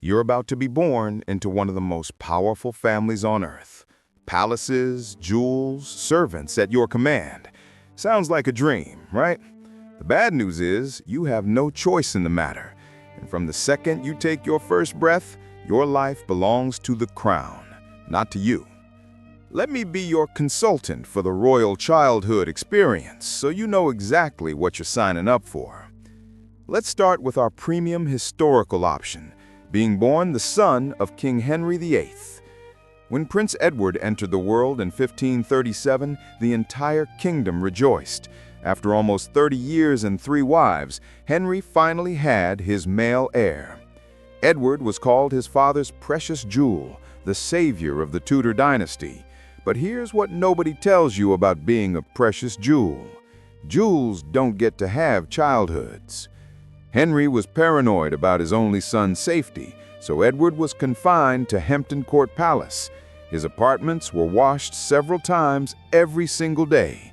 You're about to be born into one of the most powerful families on earth. Palaces, jewels, servants at your command. Sounds like a dream, right? The bad news is you have no choice in the matter. And from the second you take your first breath, your life belongs to the crown, not to you. Let me be your consultant for the royal childhood experience so you know exactly what you're signing up for. Let's start with our premium historical option, being born the son of King Henry VIII. When Prince Edward entered the world in 1537, the entire kingdom rejoiced. After almost 30 years and 3 wives, Henry finally had his male heir. Edward was called his father's precious jewel, the savior of the Tudor dynasty. But here's what nobody tells you about being a precious jewel. Jewels don't get to have childhoods. Henry was paranoid about his only son's safety, so Edward was confined to Hampton Court Palace. His apartments were washed several times every single day.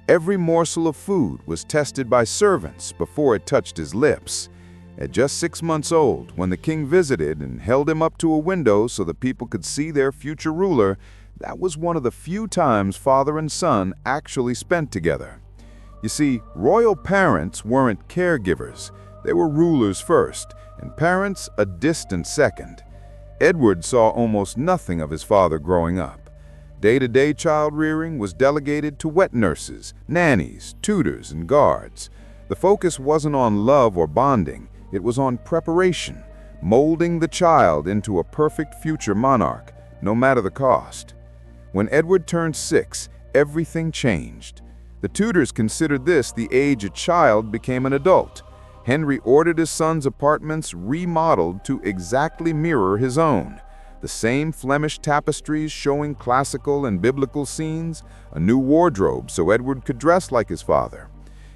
Every morsel of food was tested by servants before it touched his lips. At just 6 months old, when the king visited and held him up to a window so that people could see their future ruler, that was one of the few times father and son actually spent together. You see, royal parents weren't caregivers. They were rulers first, and parents a distant second. Edward saw almost nothing of his father growing up. Day-to-day child rearing was delegated to wet nurses, nannies, tutors, and guards. The focus wasn't on love or bonding, it was on preparation, molding the child into a perfect future monarch, no matter the cost. When Edward turned 6, everything changed. The tutors considered this the age a child became an adult. Henry ordered his son's apartments remodeled to exactly mirror his own. The same Flemish tapestries showing classical and biblical scenes, a new wardrobe so Edward could dress like his father.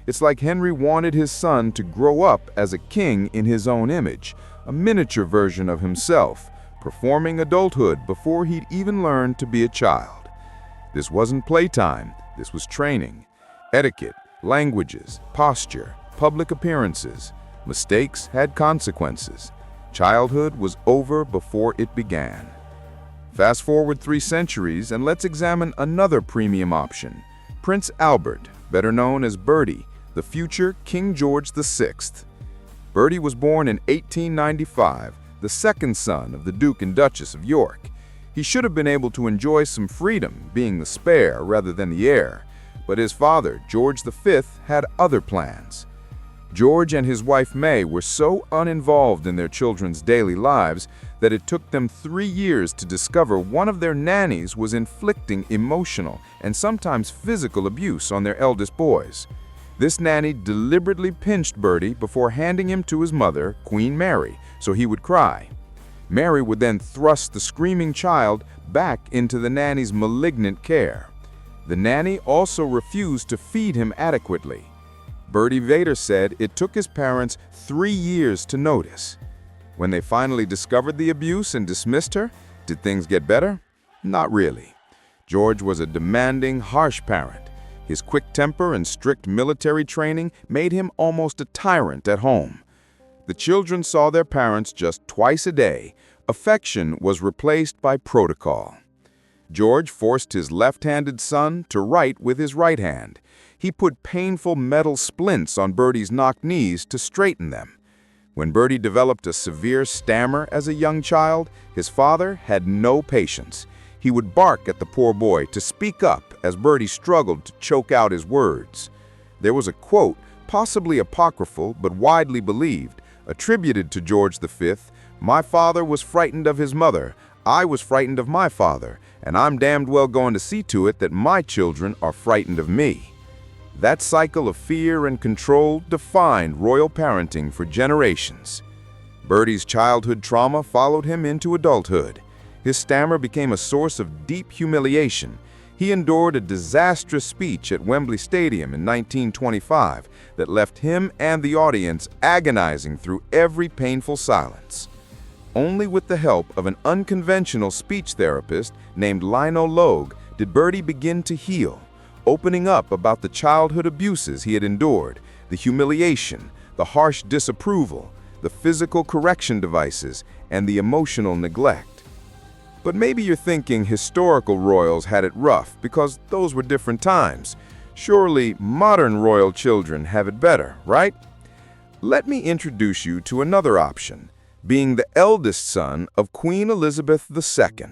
It's like Henry wanted his son to grow up as a king in his own image, a miniature version of himself, performing adulthood before he'd even learned to be a child. This wasn't playtime, this was training. Etiquette, languages, posture, public appearances. Mistakes had consequences. Childhood was over before it began. Fast forward 3 centuries and let's examine another premium option. Prince Albert, better known as Bertie, the future King George VI. Bertie was born in 1895, the second son of the Duke and Duchess of York. He should have been able to enjoy some freedom, being the spare rather than the heir. But his father, George V, had other plans. George and his wife May were so uninvolved in their children's daily lives that it took them 3 years to discover one of their nannies was inflicting emotional and sometimes physical abuse on their eldest boys. This nanny deliberately pinched Bertie before handing him to his mother, Queen Mary, so he would cry. Mary would then thrust the screaming child back into the nanny's malignant care. The nanny also refused to feed him adequately. Bertie Vader said it took his parents 3 years to notice. When they finally discovered the abuse and dismissed her, did things get better? Not really. George was a demanding, harsh parent. His quick temper and strict military training made him almost a tyrant at home. The children saw their parents just twice a day. Affection was replaced by protocol. George forced his left-handed son to write with his right hand. He put painful metal splints on Bertie's knocked knees to straighten them. When Bertie developed a severe stammer as a young child, his father had no patience. He would bark at the poor boy to speak up as Bertie struggled to choke out his words. There was a quote, possibly apocryphal but widely believed, attributed to George V, "My father was frightened of his mother, I was frightened of my father, and I'm damned well going to see to it that my children are frightened of me." That cycle of fear and control defined royal parenting for generations. Bertie's childhood trauma followed him into adulthood. His stammer became a source of deep humiliation. He endured a disastrous speech at Wembley Stadium in 1925 that left him and the audience agonizing through every painful silence. Only with the help of an unconventional speech therapist named Lionel Logue did Bertie begin to heal, opening up about the childhood abuses he had endured, the humiliation, the harsh disapproval, the physical correction devices, and the emotional neglect. But maybe you're thinking historical royals had it rough because those were different times. Surely modern royal children have it better, right? Let me introduce you to another option, being the eldest son of Queen Elizabeth II.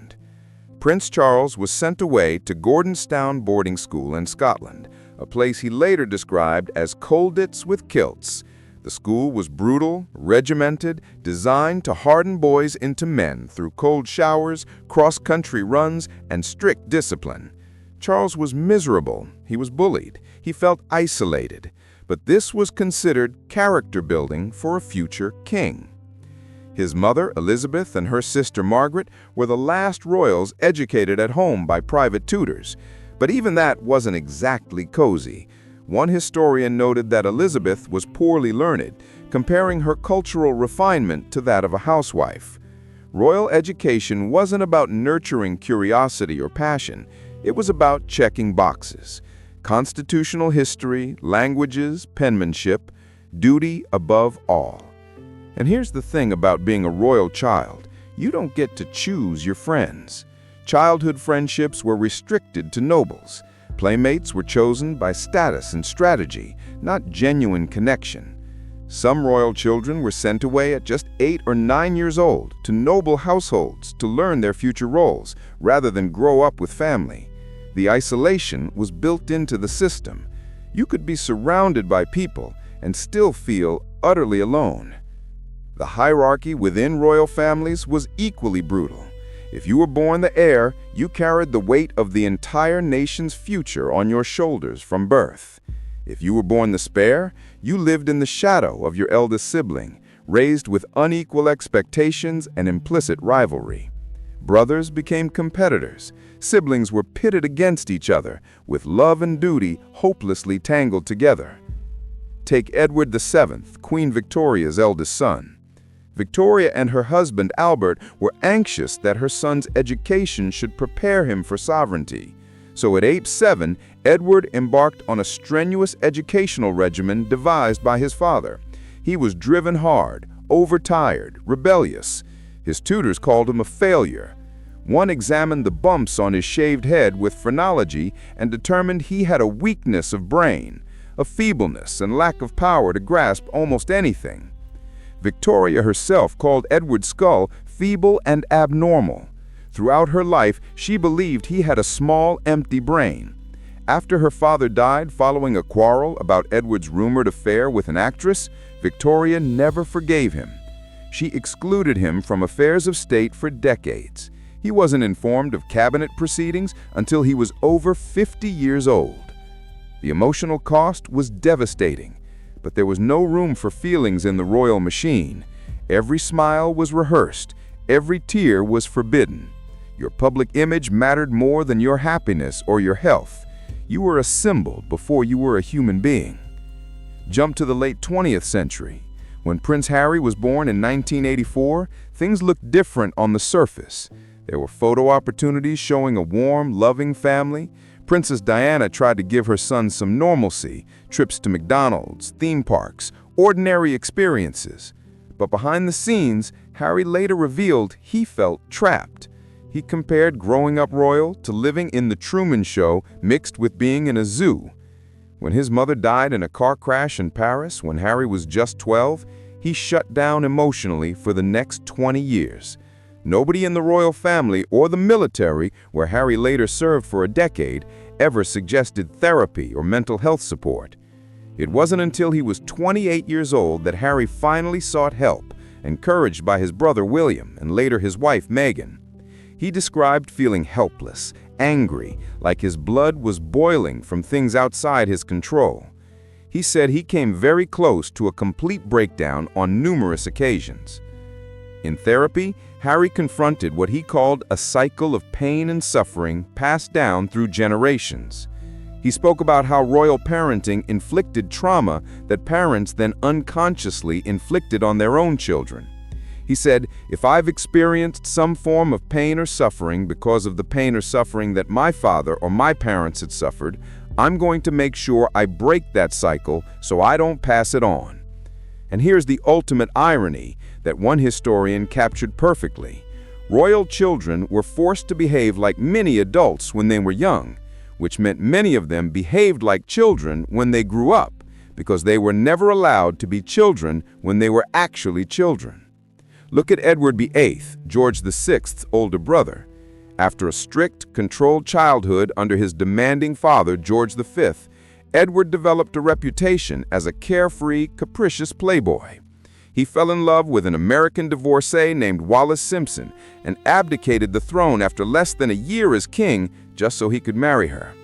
Prince Charles was sent away to Gordonstoun boarding school in Scotland, a place he later described as Colditz with kilts. The school was brutal, regimented, designed to harden boys into men through cold showers, cross-country runs, and strict discipline. Charles was miserable, he was bullied, he felt isolated, but this was considered character building for a future king. His mother, Elizabeth, and her sister Margaret were the last royals educated at home by private tutors, but even that wasn't exactly cozy. One historian noted that Elizabeth was poorly learned, comparing her cultural refinement to that of a housewife. Royal education wasn't about nurturing curiosity or passion, it was about checking boxes. Constitutional history, languages, penmanship, duty above all. And here's the thing about being a royal child, you don't get to choose your friends. Childhood friendships were restricted to nobles. Playmates were chosen by status and strategy, not genuine connection. Some royal children were sent away at just 8 or 9 years old to noble households to learn their future roles, rather than grow up with family. The isolation was built into the system. You could be surrounded by people and still feel utterly alone. The hierarchy within royal families was equally brutal. If you were born the heir, you carried the weight of the entire nation's future on your shoulders from birth. If you were born the spare, you lived in the shadow of your eldest sibling, raised with unequal expectations and implicit rivalry. Brothers became competitors. Siblings were pitted against each other, with love and duty hopelessly tangled together. Take Edward VII, Queen Victoria's eldest son. Victoria and her husband Albert were anxious that her son's education should prepare him for sovereignty. So at age 7, Edward embarked on a strenuous educational regimen devised by his father. He was driven hard, overtired, rebellious. His tutors called him a failure. One examined the bumps on his shaved head with phrenology and determined he had a weakness of brain, a feebleness and lack of power to grasp almost anything. Victoria herself called Edward's skull feeble and abnormal. Throughout her life, she believed he had a small, empty brain. After her father died following a quarrel about Edward's rumored affair with an actress, Victoria never forgave him. She excluded him from affairs of state for decades. He wasn't informed of cabinet proceedings until he was over 50 years old. The emotional cost was devastating, but there was no room for feelings in the royal machine. Every smile was rehearsed, every tear was forbidden. Your public image mattered more than your happiness or your health. You were a symbol before you were a human being. Jump to the late 20th century. When Prince Harry was born in 1984, things looked different on the surface. There were photo opportunities showing a warm, loving family. Princess Diana tried to give her son some normalcy, trips to McDonald's, theme parks, ordinary experiences. But behind the scenes, Harry later revealed he felt trapped. He compared growing up royal to living in the Truman Show mixed with being in a zoo. When his mother died in a car crash in Paris when Harry was just 12, he shut down emotionally for the next 20 years. Nobody in the royal family or the military, where Harry later served for a decade, ever suggested therapy or mental health support. It wasn't until he was 28 years old that Harry finally sought help, encouraged by his brother William and later his wife Meghan. He described feeling helpless, angry, like his blood was boiling from things outside his control. He said he came very close to a complete breakdown on numerous occasions. In therapy, Harry confronted what he called a cycle of pain and suffering passed down through generations. He spoke about how royal parenting inflicted trauma that parents then unconsciously inflicted on their own children. He said, "If I've experienced some form of pain or suffering because of the pain or suffering that my father or my parents had suffered, I'm going to make sure I break that cycle so I don't pass it on." And here's the ultimate irony. that one historian captured perfectly. Royal children were forced to behave like many adults when they were young, which meant many of them behaved like children when they grew up, because they were never allowed to be children when they were actually children. Look at Edward VIII, George VI's older brother. After a strict, controlled childhood under his demanding father, George V, Edward developed a reputation as a carefree, capricious playboy. He fell in love with an American divorcee named Wallis Simpson and abdicated the throne after less than a year as king just so he could marry her.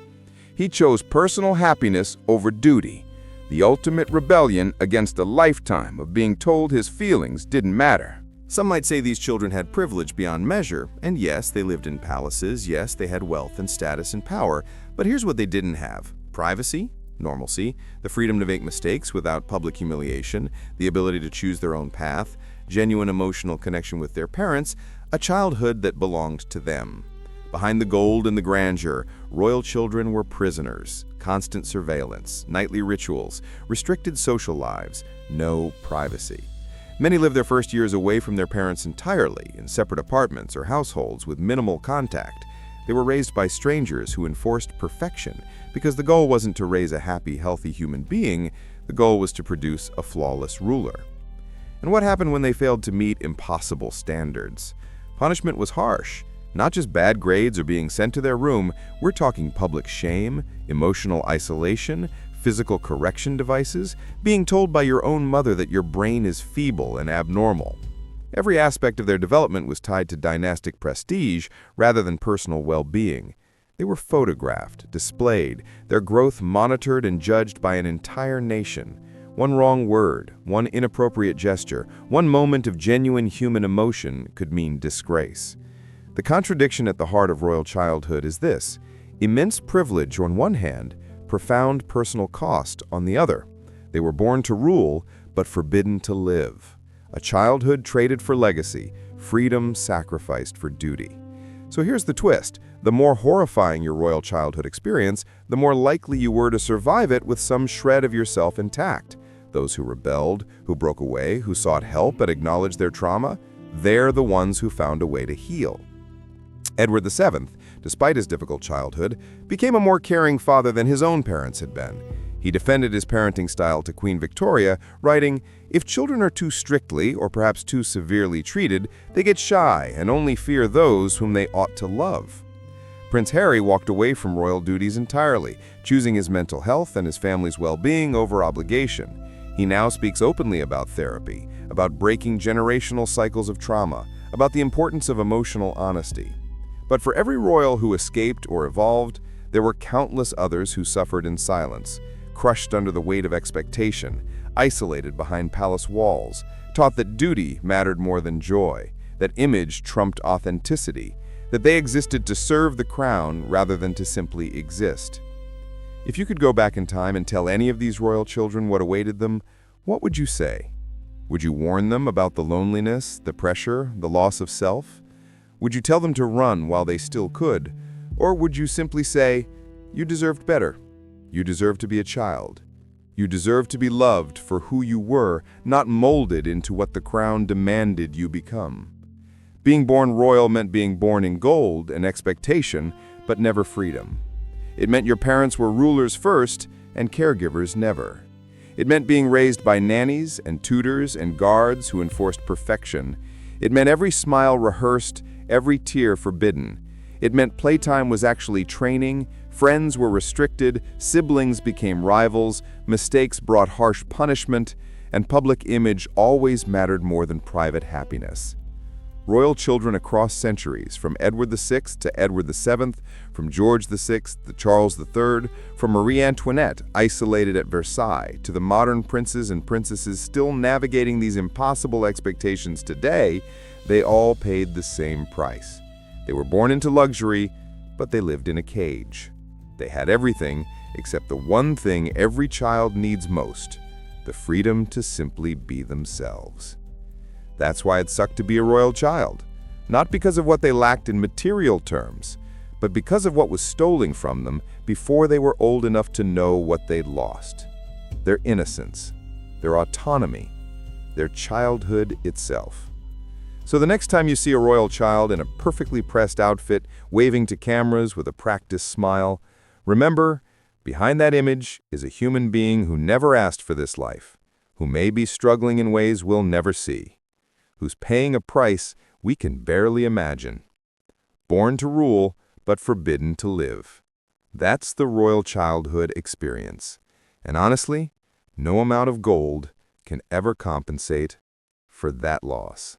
He chose personal happiness over duty, the ultimate rebellion against a lifetime of being told his feelings didn't matter. Some might say these children had privilege beyond measure, and yes, they lived in palaces, yes, they had wealth and status and power, but here's what they didn't have: privacy, normalcy, the freedom to make mistakes without public humiliation, the ability to choose their own path, genuine emotional connection with their parents, a childhood that belonged to them. Behind the gold and the grandeur, royal children were prisoners, constant surveillance, nightly rituals, restricted social lives, no privacy. Many lived their first years away from their parents entirely, in separate apartments or households with minimal contact. They were raised by strangers who enforced perfection, because the goal wasn't to raise a happy, healthy human being, the goal was to produce a flawless ruler. And what happened when they failed to meet impossible standards? Punishment was harsh. Not just bad grades or being sent to their room, we're talking public shame, emotional isolation, physical correction devices, being told by your own mother that your brain is feeble and abnormal. Every aspect of their development was tied to dynastic prestige rather than personal well-being. They were photographed, displayed, their growth monitored and judged by an entire nation. One wrong word, one inappropriate gesture, one moment of genuine human emotion could mean disgrace. The contradiction at the heart of royal childhood is this: immense privilege on one hand, profound personal cost on the other. They were born to rule, but forbidden to live. A childhood traded for legacy, freedom sacrificed for duty. So here's the twist: the more horrifying your royal childhood experience, the more likely you were to survive it with some shred of yourself intact. Those who rebelled, who broke away, who sought help and acknowledged their trauma, they're the ones who found a way to heal. Edward VII, despite his difficult childhood, became a more caring father than his own parents had been. He defended his parenting style to Queen Victoria, writing, "If children are too strictly or perhaps too severely treated, they get shy and only fear those whom they ought to love." Prince Harry walked away from royal duties entirely, choosing his mental health and his family's well-being over obligation. He now speaks openly about therapy, about breaking generational cycles of trauma, about the importance of emotional honesty. But for every royal who escaped or evolved, there were countless others who suffered in silence, crushed under the weight of expectation, isolated behind palace walls, taught that duty mattered more than joy, that image trumped authenticity, that they existed to serve the crown rather than to simply exist. If you could go back in time and tell any of these royal children what awaited them, what would you say? Would you warn them about the loneliness, the pressure, the loss of self? Would you tell them to run while they still could? Or would you simply say, "You deserved better. You deserve to be a child. You deserve to be loved for who you were, not molded into what the crown demanded you become"? Being born royal meant being born in gold and expectation, but never freedom. It meant your parents were rulers first and caregivers never. It meant being raised by nannies and tutors and guards who enforced perfection. It meant every smile rehearsed, every tear forbidden. It meant playtime was actually training, friends were restricted, siblings became rivals, mistakes brought harsh punishment, and public image always mattered more than private happiness. Royal children across centuries, from Edward VI to Edward VII, from George VI to Charles III, from Marie Antoinette isolated at Versailles to the modern princes and princesses still navigating these impossible expectations today, they all paid the same price. They were born into luxury, but they lived in a cage. They had everything except the one thing every child needs most: the freedom to simply be themselves. That's why it sucked to be a royal child, not because of what they lacked in material terms, but because of what was stolen from them before they were old enough to know what they'd lost: their innocence, their autonomy, their childhood itself. So the next time you see a royal child in a perfectly pressed outfit, waving to cameras with a practiced smile, remember, behind that image is a human being who never asked for this life, who may be struggling in ways we'll never see, who's paying a price we can barely imagine. Born to rule, but forbidden to live. That's the royal childhood experience. And honestly, no amount of gold can ever compensate for that loss.